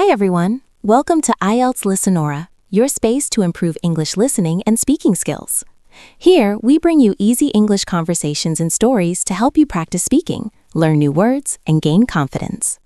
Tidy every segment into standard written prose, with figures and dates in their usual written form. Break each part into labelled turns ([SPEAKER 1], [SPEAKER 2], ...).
[SPEAKER 1] Hi everyone! Welcome to IELTS Listenora, your space to improve English listening and speaking skills. Here, we bring you easy English conversations and stories to help you practice speaking, learn new words, and gain confidence.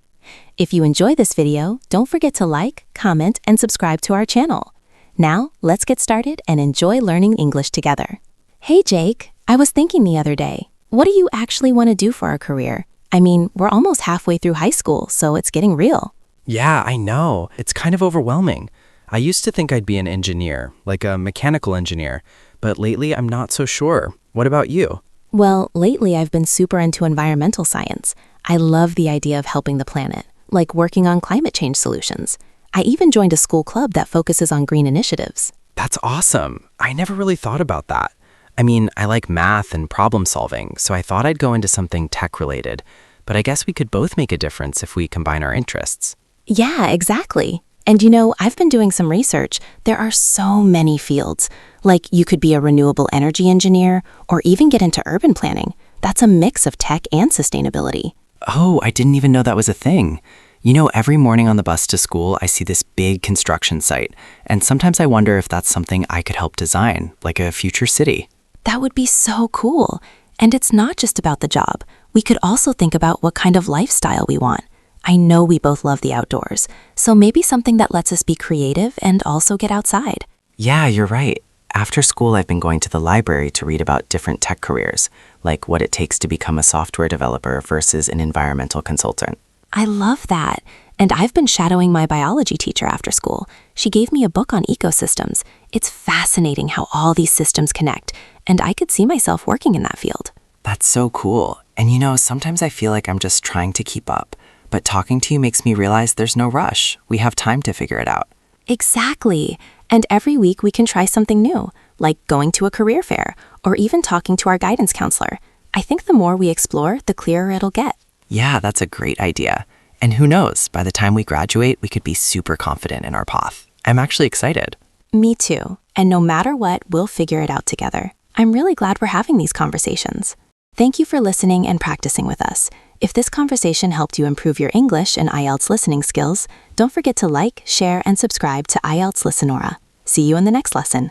[SPEAKER 1] If you enjoy this video, don't forget to like, comment, and subscribe to our channel. Now, let's get started and enjoy learning English together. Hey Jake, I was thinking the other day, what do you actually want to do for a career? I mean, we're almost halfway through high school, so it's getting real.
[SPEAKER 2] Yeah, I know. It's kind of overwhelming. I used to think I'd be an engineer, like a mechanical engineer, but lately I'm not so sure. What about you?
[SPEAKER 1] Well, lately I've been super into environmental science. I love the idea of helping the planet, like working on climate change solutions. I even joined a school club that focuses on green initiatives.
[SPEAKER 2] That's awesome. I never really thought about that. I mean, I like math and problem solving, so I thought I'd go into something tech-related. But I guess we could both make a difference if we combine our interests.
[SPEAKER 1] Yeah, exactly. And you know, I've been doing some research. There are so many fields. Like you could be a renewable energy engineer or even get into urban planning. That's a mix of tech and sustainability.
[SPEAKER 2] Oh, I didn't even know that was a thing. You know, every morning on the bus to school, I see this big construction site. And sometimes I wonder if that's something I could help design, like a future city.
[SPEAKER 1] That would be so cool. And it's not just about the job. We could also think about what kind of lifestyle we want. I know we both love the outdoors, so maybe something that lets us be creative and also get outside.
[SPEAKER 2] Yeah, you're right. After school, I've been going to the library to read about different tech careers, like what it takes to become a software developer versus an environmental consultant.
[SPEAKER 1] I love that. And I've been shadowing my biology teacher after school. She gave me a book on ecosystems. It's fascinating how all these systems connect, and I could see myself working in that field.
[SPEAKER 2] That's so cool. And you know, sometimes I feel like I'm just trying to keep up. But talking to you makes me realize there's no rush. We have time to figure it out.
[SPEAKER 1] Exactly. And every week we can try something new, like going to a career fair or even talking to our guidance counselor. I think the more we explore, the clearer it'll get.
[SPEAKER 2] Yeah, that's a great idea. And who knows, by the time we graduate, we could be super confident in our path. I'm actually excited.
[SPEAKER 1] Me too. And no matter what, we'll figure it out together. I'm really glad we're having these conversations. Thank you for listening and practicing with us. If this conversation helped you improve your English and IELTS listening skills, don't forget to like, share, and subscribe to IELTS Listenora. See you in the next lesson.